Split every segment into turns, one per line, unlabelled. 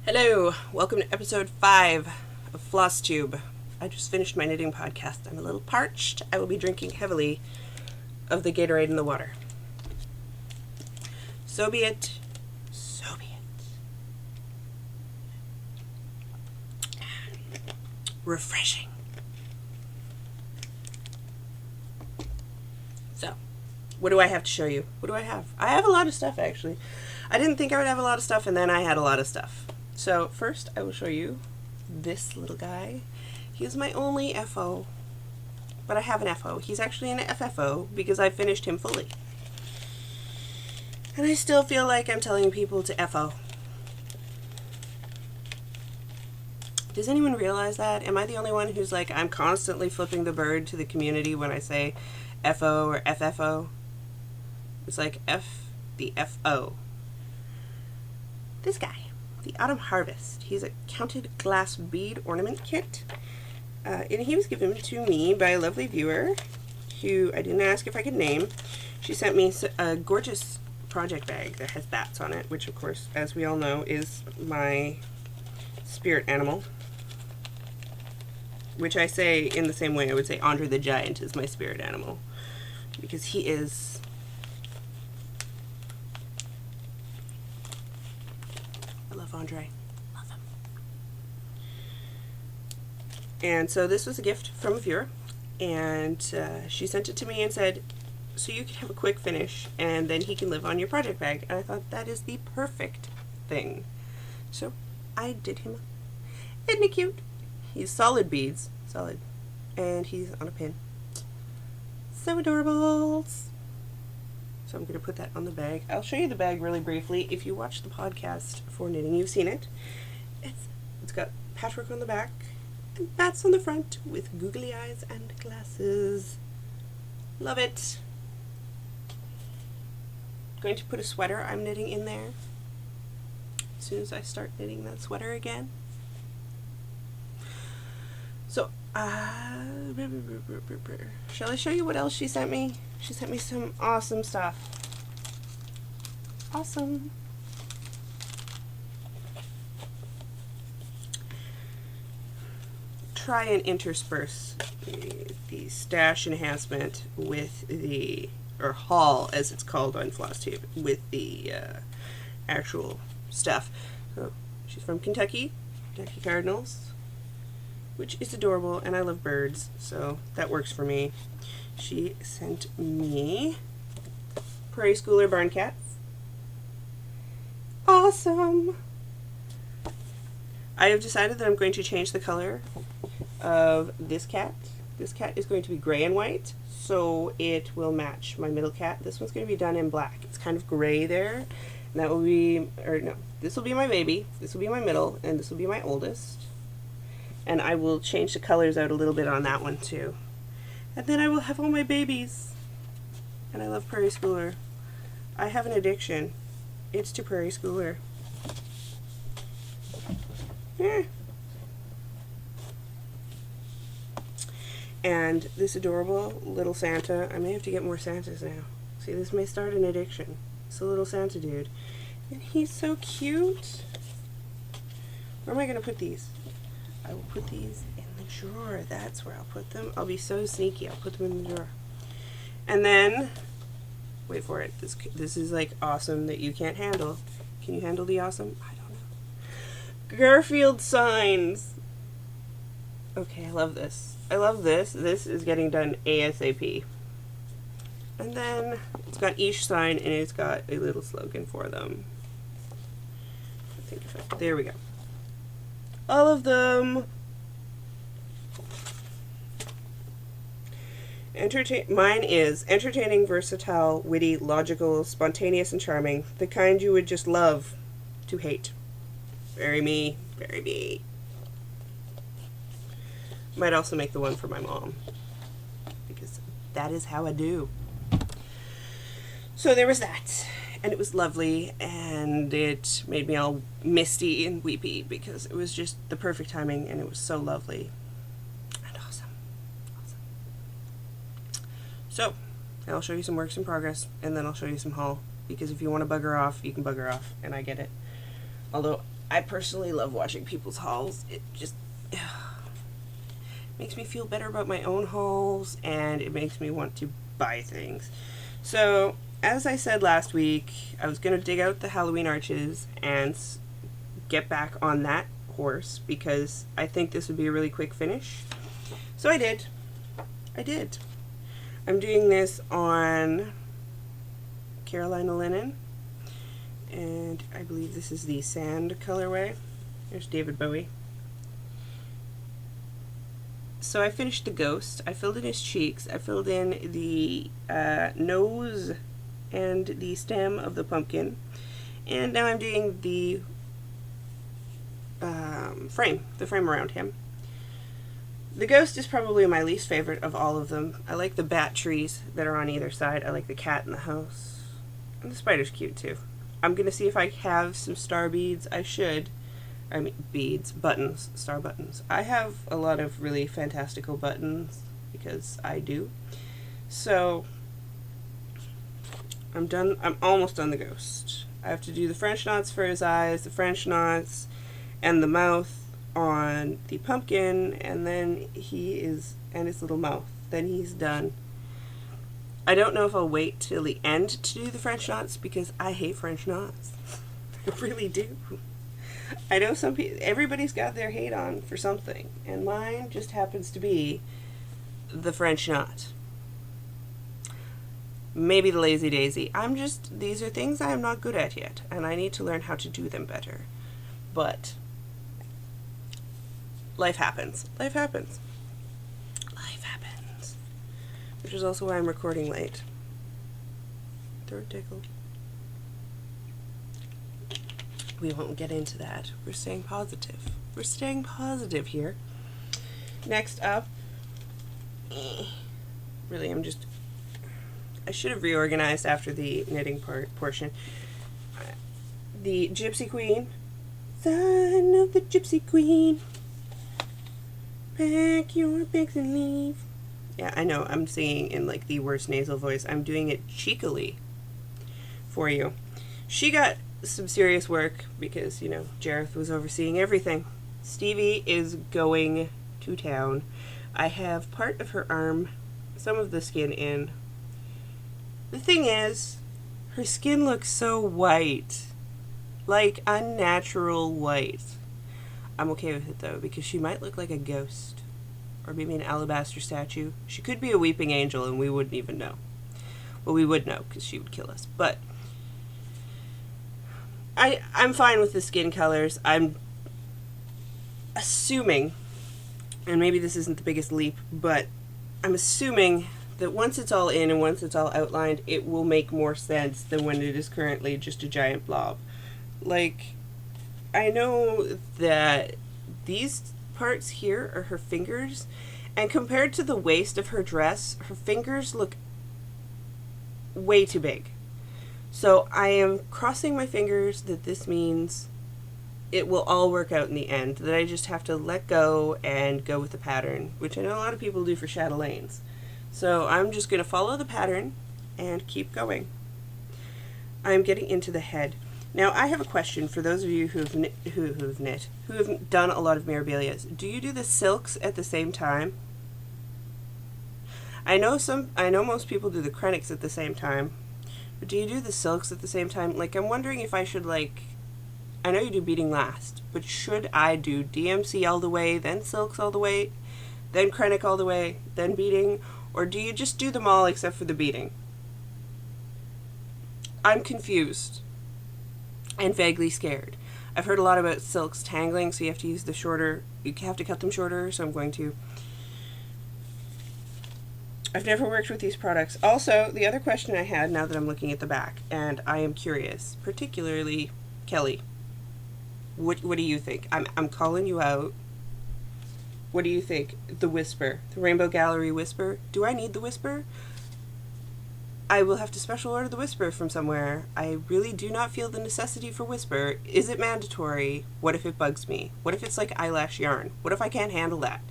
Hello, welcome to episode 5 of Flosstube. I just finished my knitting podcast. I'm a little parched. I will be drinking heavily of the Gatorade in the water. So be it. So be it. Refreshing. So, what do I have to show you? What do I have? I have a lot of stuff, actually. I didn't think I would have a lot of stuff, and then I had a lot of stuff. So first I will show you this little guy. He is my only FO, but I have an FO. He's actually an FFO because I finished him fully. And I still feel like I'm telling people to FO. Does anyone realize that? Am I the only one who's like, I'm constantly flipping the bird to the community when I say FO or FFO? It's like the FO. This guy. The Autumn Harvest. He's a counted glass bead ornament kit. And he was given to me by a lovely viewer who I didn't ask if I could name. She sent me a gorgeous project bag that has bats on it, which of course, as we all know, is my spirit animal. Which I say in the same way I would say Andre the Giant is my spirit animal. Because he is... Andre. Love him. And so this was a gift from a viewer, and she sent it to me and said, so you can have a quick finish and then he can live on your project bag. And I thought that is the perfect thing. So I did him. Isn't he cute? He's solid beads. Solid. And he's on a pin. So adorable. So I'm going to put that on the bag. I'll show you the bag really briefly. If you watch the podcast for knitting, you've seen it. It's got patchwork on the back and bats on the front with googly eyes and glasses. Love it. Going to put a sweater I'm knitting in there as soon as I start knitting that sweater again. So, shall I show you what else she sent me? She sent me some awesome stuff. Awesome. Try and intersperse the stash enhancement with the, or haul as it's called on Flosstube, with the actual stuff. So, she's from Kentucky Cardinals, which is adorable, and I love birds, so that works for me. She sent me Prairie Schooler Barn Cats. Awesome! I have decided that I'm going to change the color of this cat. This cat is going to be gray and white, so it will match my middle cat. This one's going to be done in black. It's kind of gray there. And that will be, or no, this will be my baby, this will be my middle, and this will be my oldest. And I will change the colors out a little bit on that one too. And then I will have all my babies. And I love Prairie Schooler. I have an addiction. It's to Prairie Schooler. Yeah. And this adorable little Santa. I may have to get more Santas now. See, this may start an addiction. It's a little Santa dude. And he's so cute. Where am I going to put these? I will put these in the drawer. That's where I'll put them. I'll be so sneaky. I'll put them in the drawer. And then, wait for it. This is like awesome that you can't handle. Can you handle the awesome? I don't know. Garfield signs. Okay, I love this. I love this. This is getting done ASAP. And then it's got each sign and it's got a little slogan for them. There we go. All of them. Mine is entertaining, versatile, witty, logical, spontaneous, and charming. The kind you would just love to hate. Very me. Very me. Might also make the one for my mom, because that is how I do. So there was that. And it was lovely, and it made me all misty and weepy because it was just the perfect timing, and it was so lovely and awesome. So, I'll show you some works in progress, and then I'll show you some haul, because if you want to bugger off, you can bugger off, and I get it. Although, I personally love watching people's hauls. It just makes me feel better about my own hauls, and it makes me want to buy things. So, as I said last week, I was going to dig out the Halloween arches and get back on that horse because I think this would be a really quick finish. So I did. I'm doing this on Carolina linen, and I believe this is the sand colorway. There's David Bowie. So I finished the ghost. I filled in his cheeks. I filled in the nose and the stem of the pumpkin. And now I'm doing the frame around him. The ghost is probably my least favorite of all of them. I like the bat trees that are on either side. I like the cat in the house. And the spider's cute too. I'm going to see if I have some star beads. I should. I mean, beads, buttons, star buttons. I have a lot of really fantastical buttons because I do. So, I'm done. I'm almost done the ghost. I have to do the French knots for his eyes, the French knots, and the mouth on the pumpkin, and then and his little mouth. Then he's done. I don't know if I'll wait till the end to do the French knots because I hate French knots. I really do. I know some people, everybody's got their hate on for something, and mine just happens to be the French knot. Maybe the lazy daisy. These are things I am not good at yet, and I need to learn how to do them better. But life happens. Life happens. Which is also why I'm recording late. Throat tickle. We won't get into that. We're staying positive. We're staying positive here. Next up, really, I should have reorganized after the knitting portion. The Gypsy Queen. Son of the Gypsy Queen. Pack your bags and leave. Yeah, I know, I'm singing in like the worst nasal voice. I'm doing it cheekily for you. She got some serious work because, you know, Jareth was overseeing everything. Stevie is going to town. I have part of her arm, some of the skin in. The thing is, her skin looks so white. Like unnatural white. I'm okay with it though, because she might look like a ghost. Or maybe an alabaster statue. She could be a weeping angel and we wouldn't even know. Well, we would know because she would kill us. But I'm fine with the skin colors. I'm assuming, and maybe this isn't the biggest leap, but I'm assuming that once it's all in and once it's all outlined, it will make more sense than when it is currently just a giant blob. Like, I know that these parts here are her fingers, and compared to the waist of her dress, her fingers look way too big. So I am crossing my fingers that this means it will all work out in the end, that I just have to let go and go with the pattern, which I know a lot of people do for chatelaines. So I'm just going to follow the pattern and keep going. I'm getting into the head. Now, I have a question for those of you who have done a lot of Mirabilias. Do you do the silks at the same time? I know most people do the Krennics at the same time, but do you do the silks at the same time? Like, I'm wondering if I should, like, I know you do beading last, but should I do DMC all the way, then silks all the way, then Krennic all the way, then beading, or do you just do them all except for the beading? I'm confused. And vaguely scared. I've heard a lot about silks tangling, so you have to use you have to cut them shorter, so I'm going to. I've never worked with these products. Also, the other question I had, now that I'm looking at the back, and I am curious, particularly Kelly, what do you think? I'm calling you out. What do you think? The Whisper, the Rainbow Gallery Whisper. Do I need the Whisper? I will have to special order the Whisper from somewhere. I really do not feel the necessity for Whisper. Is it mandatory? What if it bugs me? What if it's like eyelash yarn? What if I can't handle that?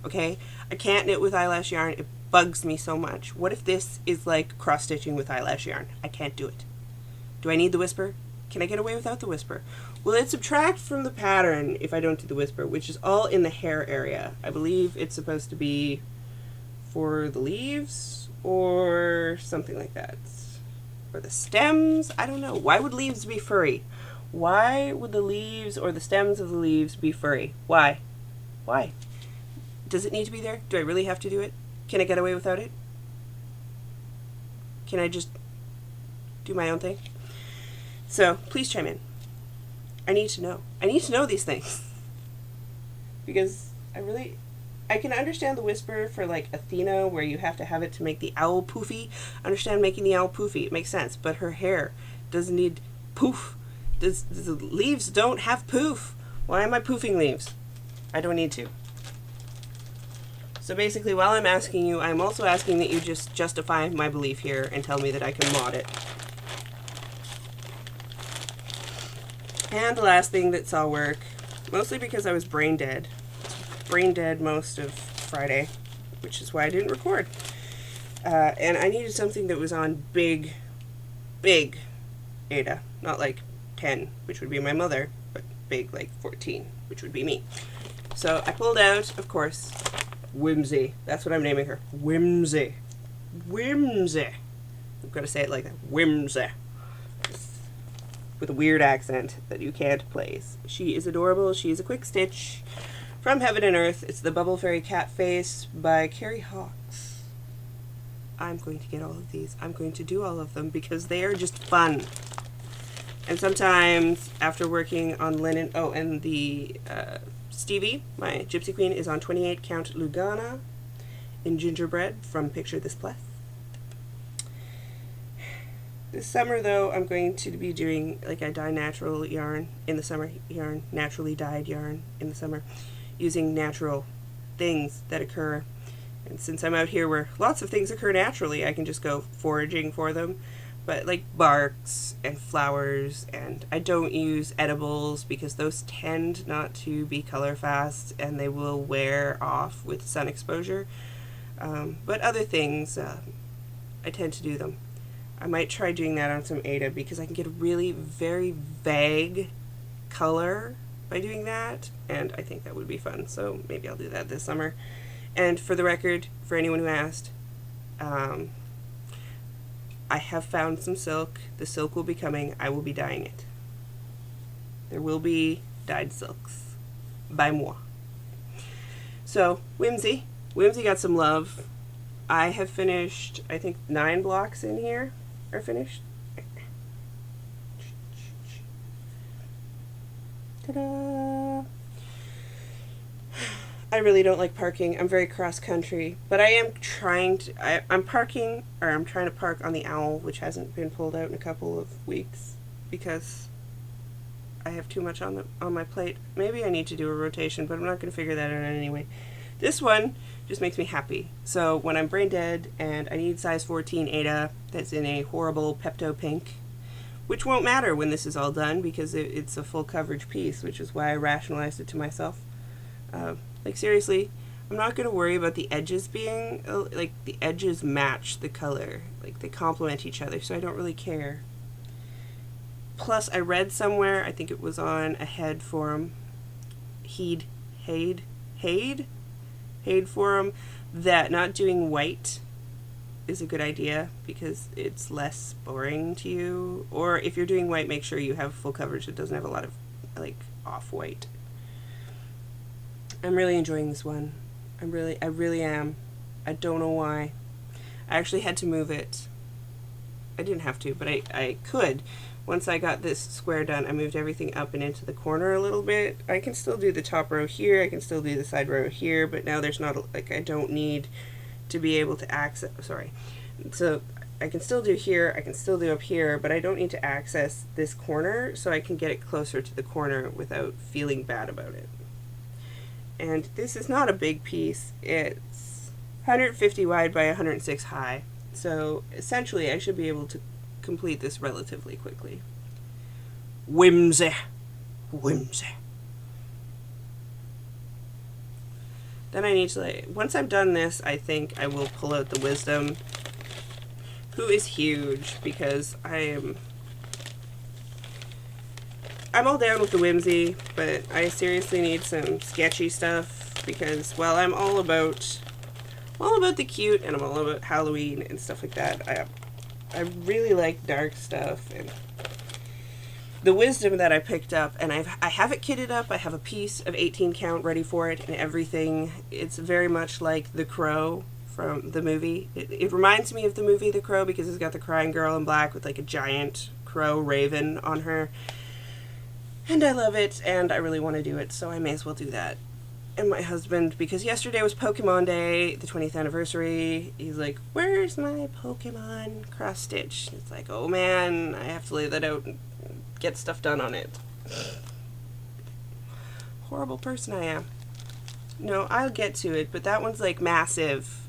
Okay? I can't knit with eyelash yarn. It bugs me so much. What if this is like cross-stitching with eyelash yarn? I can't do it. Do I need the Whisper? Can I get away without the whisper? Will it subtract from the pattern if I don't do the whisper, which is all in the hair area? I believe it's supposed to be for the leaves or something like that. Or the stems? I don't know. Why would leaves be furry? Why would the leaves or the stems of the leaves be furry? Why? Why? Does it need to be there? Do I really have to do it? Can I get away without it? Can I just do my own thing? So, please chime in. I need to know. I need to know these things. Because I can understand the whisper for like Athena, where you have to have it to make the owl poofy. I understand making the owl poofy. It makes sense. But her hair doesn't need poof. The leaves don't have poof. Why am I poofing leaves? I don't need to. So basically, while I'm asking you, I'm also asking that you just justify my belief here and tell me that I can mod it. And the last thing that saw work, mostly because I was brain dead most of Friday, which is why I didn't record. And I needed something that was on big Ada, not like 10, which would be my mother, but big like 14, which would be me. So I pulled out, of course, Whimsy. That's what I'm naming her. Whimsy. Whimsy. I've got to say it like that. Whimsy. With a weird accent that you can't place. She is adorable. She is a quick stitch from Heaven and Earth. It's the Bubble Fairy Cat Face by Carrie Hawks. I'm going to get all of these. I'm going to do all of them because they are just fun. And sometimes after working on linen, oh, and the Stevie, my Gypsy Queen, is on 28 count Lugana in gingerbread from Picture This Pleth. This summer, though, I'm going to be doing like a dye natural yarn in the summer, naturally dyed yarn in the summer, using natural things that occur. And since I'm out here where lots of things occur naturally, I can just go foraging for them. But like barks and flowers, and I don't use edibles because those tend not to be color fast and they will wear off with sun exposure. But other things, I tend to do them. I might try doing that on some Ada because I can get a really very vague color by doing that, and I think that would be fun. So maybe I'll do that this summer. And for the record, for anyone who asked, I have found some silk. The silk will be coming. I will be dyeing it. There will be dyed silks by moi. So, Whimsy. Whimsy got some love. I have finished, I think 9 blocks in here are finished. Ta-da! I really don't like parking. I'm very cross-country, but I am trying to, I'm trying to park on the owl, which hasn't been pulled out in a couple of weeks because I have too much on my plate. Maybe I need to do a rotation, but I'm not going to figure that out anyway. This one just makes me happy. So when I'm brain dead and I need size 14 Ada that's in a horrible Pepto pink, which won't matter when this is all done because it's a full coverage piece, which is why I rationalized it to myself. Like seriously, I'm not going to worry about the edges being, like the edges match the color. Like they complement each other, so I don't really care. Plus I read somewhere, I think it was on a head forum, Heed forum, that not doing white is a good idea because it's less boring to you. Or if you're doing white, make sure you have full coverage that doesn't have a lot of like off-white. I'm really enjoying this one. I really am. I don't know why. I actually had to move it. I didn't have to, but I could. Once I got this square done, I moved everything up and into the corner a little bit. I can still do the top row here, I can still do the side row here, but now there's not, like, I don't need to be able to access, sorry. So I can still do here, I can still do up here, but I don't need to access this corner, so I can get it closer to the corner without feeling bad about it. And this is not a big piece. It's 150 wide by 106 high. So essentially I should be able to complete this relatively quickly. Whimsy. Whimsy. Then I need to, like, once I've done this, I think I will pull out the Wisdom, who is huge because I am I'm all down with the Whimsy, but I seriously need some sketchy stuff because, well, I'm all about the cute, and I'm all about Halloween and stuff like that. I really like dark stuff, and the Wisdom that I picked up, and I have it kitted up. I have a piece of 18 count ready for it and everything. It's very much like The Crow from the movie. It reminds me of the movie The Crow because it's got the crying girl in black with like a giant crow raven on her. And I love it, and I really want to do it, so I may as well do that. And my husband, because yesterday was Pokemon Day, the 20th anniversary, he's like, where's my Pokemon cross stitch? It's like, oh man, I have to lay that out and get stuff done on it. Horrible person I am. No, I'll get to it, but that one's like massive.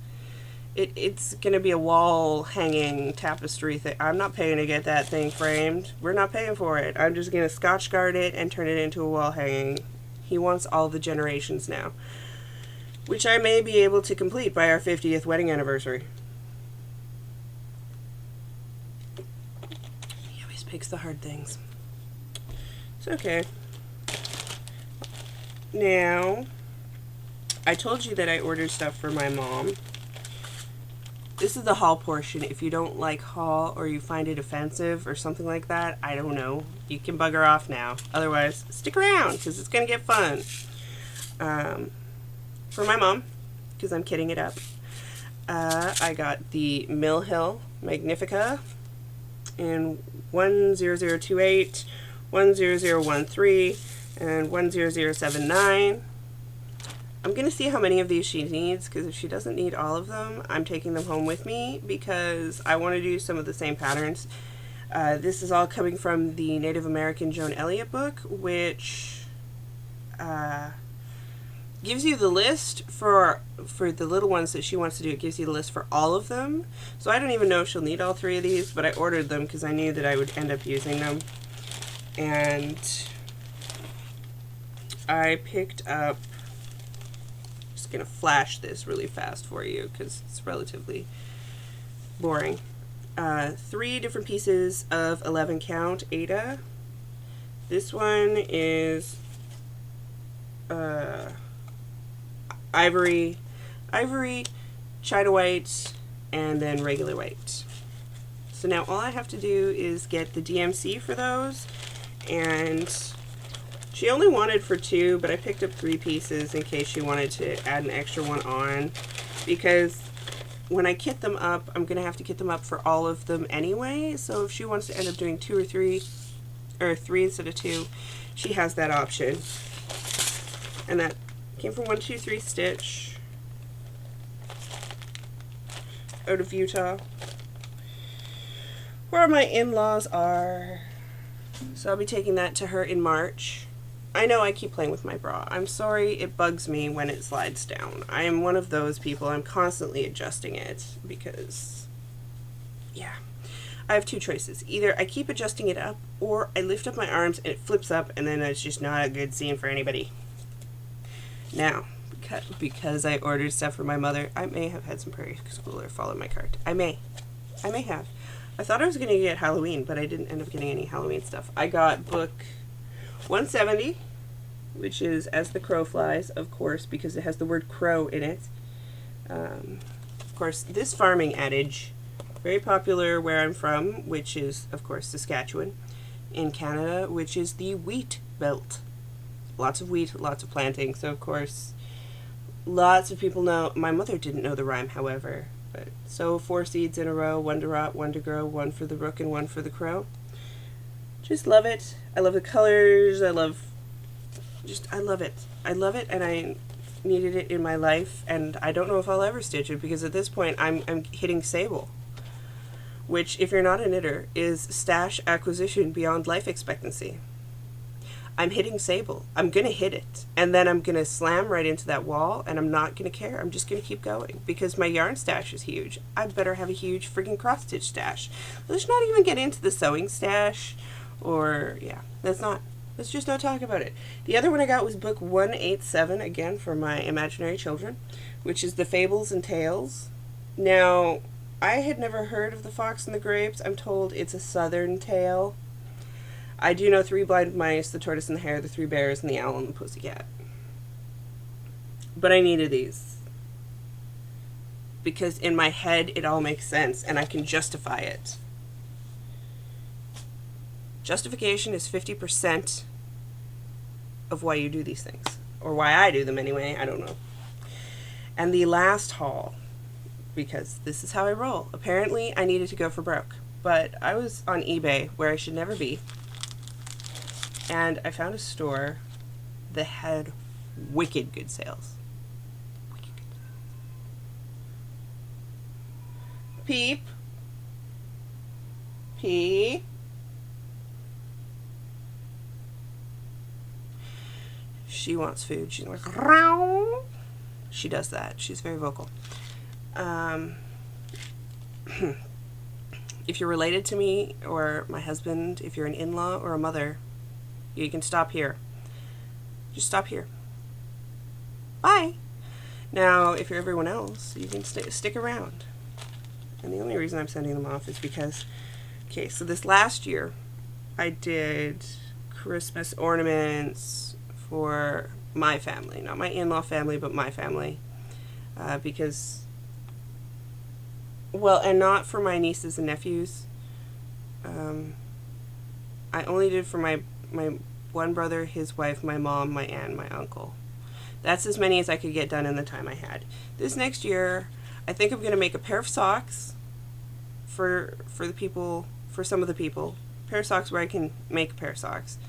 It's gonna be a wall hanging tapestry thing. I'm not paying to get that thing framed. We're not paying for it. I'm just gonna Scotch guard it and turn it into a wall hanging. He wants all the generations now, which I may be able to complete by our 50th wedding anniversary. He always picks the hard things. It's okay. Now, I told you that I ordered stuff for my mom. This is the haul portion. If you don't like haul or you find it offensive or something like that, I don't know. You can bugger off now. Otherwise, stick around because it's going to get fun. For my mom, because I'm kidding it up, I got the Mill Hill Magnifica in 10028, 10013, and 10079. I'm going to see how many of these she needs, because if she doesn't need all of them, I'm taking them home with me because I want to do some of the same patterns. This is all coming from the Native American Joan Elliott book, which gives you the list for the little ones that she wants to do. It gives you the list for all of them. So I don't even know if she'll need all 3 of these, but I ordered them because I knew that I would end up using them. And I picked up, going to flash this really fast for you because it's relatively boring. 3 different pieces of 11 count Ada. This one is ivory, China white, and then regular white. So now all I have to do is get the DMC for those, and she only wanted for 2, but I picked up 3 pieces in case she wanted to add an extra one on, because when I kit them up, I'm going to have to kit them up for all of them anyway, so if she wants to end up doing 2 or 3, or 3 instead of 2, she has that option. And that came from 123 Stitch out of Utah, where my in-laws are. So I'll be taking that to her in March. I know I keep playing with my bra. I'm sorry, it bugs me when it slides down. I am one of those people. I'm constantly adjusting it because, yeah. I have 2 choices. Either I keep adjusting it up, or I lift up my arms and it flips up, and then it's just not a good scene for anybody. Now, because I ordered stuff for my mother, I may have had some prairie schooler follow my cart. I may have. I thought I was going to get Halloween, but I didn't end up getting any Halloween stuff. I got book 170, which is As the Crow Flies, of course, because it has the word crow in it. Of course, this farming adage, very popular where I'm from, which is, of course, Saskatchewan, in Canada, which is the wheat belt. Lots of wheat, lots of planting, so of course, lots of people know. My mother didn't know the rhyme, however, but sow 4 seeds in a row, 1 to rot, 1 to grow, 1 for the rook and 1 for the crow. Just love it. I love the colors. I love it. I love it, and I needed it in my life, and I don't know if I'll ever stitch it because at this point I'm hitting sable, which, if you're not a knitter, is stash acquisition beyond life expectancy. I'm hitting sable. I'm going to hit it, and then I'm going to slam right into that wall, and I'm not going to care. I'm just going to keep going because my yarn stash is huge. I better have a huge freaking cross-stitch stash. Let's not even get into the sewing stash, or, yeah, let's just not talk about it. The other one I got was book 187, again, for my imaginary children, which is The Fables and Tales. Now, I had never heard of The Fox and the Grapes. I'm told it's a southern tale. I do know 3 blind mice, the tortoise and the hare, the 3 bears, and the owl and the pussycat. But I needed these. Because in my head, it all makes sense, and I can justify it. Justification is 50% of why you do these things. Or why I do them anyway, I don't know. And the last haul, because this is how I roll. Apparently, I needed to go for broke. But I was on eBay, where I should never be. And I found a store that had wicked good sales. Wicked good sales. Peep. Peep. She wants food. She's like, row. She does that. She's very vocal. If you're related to me or my husband, if you're an in-law or a mother, you can stop here. Just stop here. Bye. Now, if you're everyone else, you can stick around. And the only reason I'm sending them off is because, okay, so this last year, I did Christmas ornaments for my family. Not my in-law family, but my family. Because, well, and not for my nieces and nephews. I only did for my one brother, his wife, my mom, my aunt, my uncle. That's as many as I could get done in the time I had. This next year, I think I'm going to make a pair of socks for the people, for some of the people. A pair of socks where I can make a pair of socks.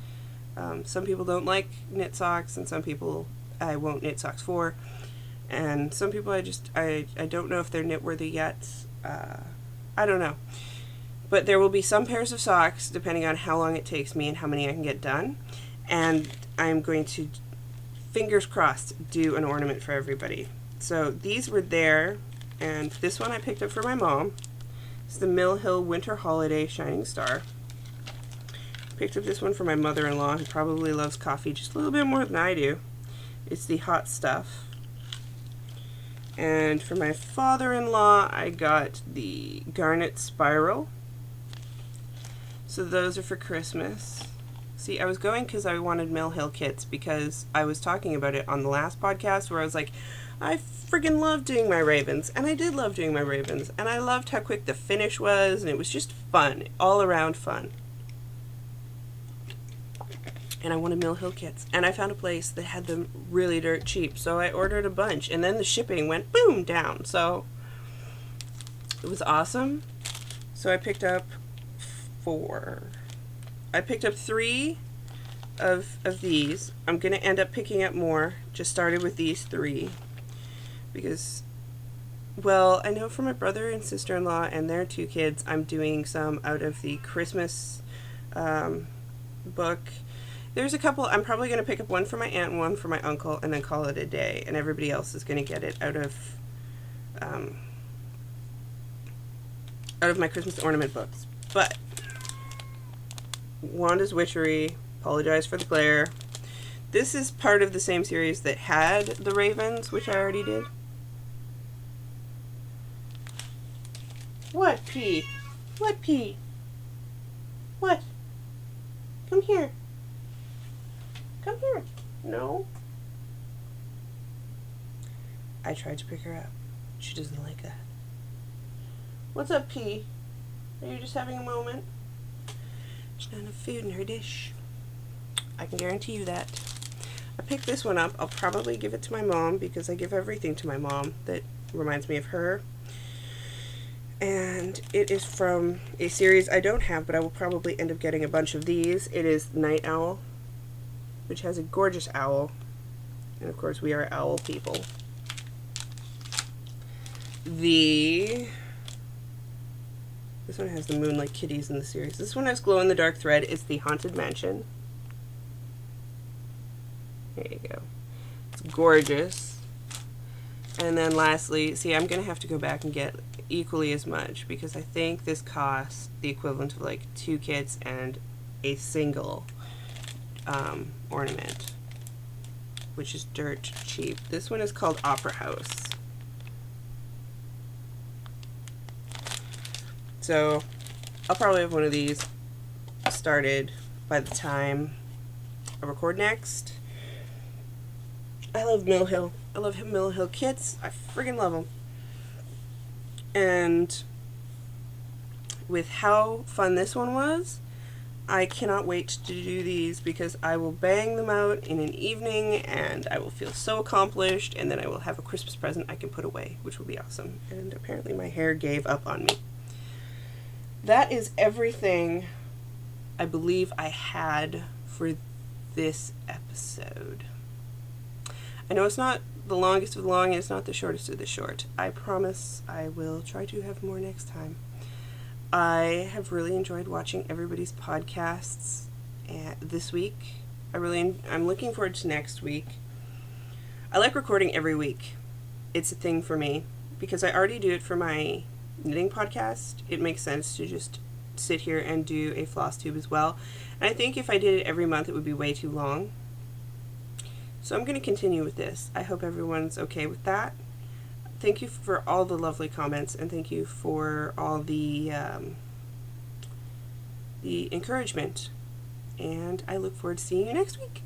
Some people don't like knit socks, and some people I won't knit socks for. And some people I don't know if they're knit worthy yet. I don't know. But there will be some pairs of socks depending on how long it takes me and how many I can get done. And I'm going to, fingers crossed, do an ornament for everybody. So these were there, and this one I picked up for my mom. It's the Mill Hill Winter Holiday Shining Star. Picked up this one for my mother-in-law, who probably loves coffee just a little bit more than I do. It's the Hot Stuff. And for my father-in-law, I got the Garnet Spiral. So those are for Christmas. See, I was going because I wanted Mill Hill kits, because I was talking about it on the last podcast where I was like, I friggin' love doing my ravens. And I did love doing my ravens. And I loved how quick the finish was, and it was just fun. All around fun. And I wanted Mill Hill kits. And I found a place that had them really dirt cheap. So I ordered a bunch. And then the shipping went boom down. So it was awesome. So I picked up 4. I picked up 3 of these. I'm going to end up picking up more. Just started with these 3. Because, well, I know for my brother and sister-in-law and their 2 kids, I'm doing some out of the Christmas book. There's a couple. I'm probably going to pick up one for my aunt and one for my uncle and then call it a day. And everybody else is going to get it out of my Christmas ornament books. But Wanda's Witchery, apologize for the glare. This is part of the same series that had the ravens, which I already did. What, P? What, P? What? Come here. Come here. No. I tried to pick her up. She doesn't like that. What's up, P? Are you just having a moment? There's not enough food in her dish. I can guarantee you that. I picked this one up. I'll probably give it to my mom because I give everything to my mom that reminds me of her. And it is from a series I don't have, but I will probably end up getting a bunch of these. It is Night Owl, which has a gorgeous owl. And of course we are owl people. This one has the Moonlight Kitties in the series. This one has glow-in-the-dark thread. It's the Haunted Mansion. There you go. It's gorgeous. And then lastly, see, I'm going to have to go back and get equally as much because I think this costs the equivalent of like 2 kits and a single ornament, which is dirt cheap. This one is called Opera House. So I'll probably have one of these started by the time I record next. I love Mill Hill. I love Mill Hill kits. I friggin' love them. And with how fun this one was, I cannot wait to do these because I will bang them out in an evening and I will feel so accomplished, and then I will have a Christmas present I can put away, which will be awesome. And apparently my hair gave up on me. That is everything I believe I had for this episode. I know it's not the longest of the long and it's not the shortest of the short. I promise I will try to have more next time. I have really enjoyed watching everybody's podcasts this week. I'm looking forward to next week. I like recording every week. It's a thing for me because I already do it for my knitting podcast. It makes sense to just sit here and do a Flosstube as well. And I think if I did it every month, it would be way too long. So I'm going to continue with this. I hope everyone's okay with that. Thank you for all the lovely comments, and thank you for all the encouragement. And I look forward to seeing you next week.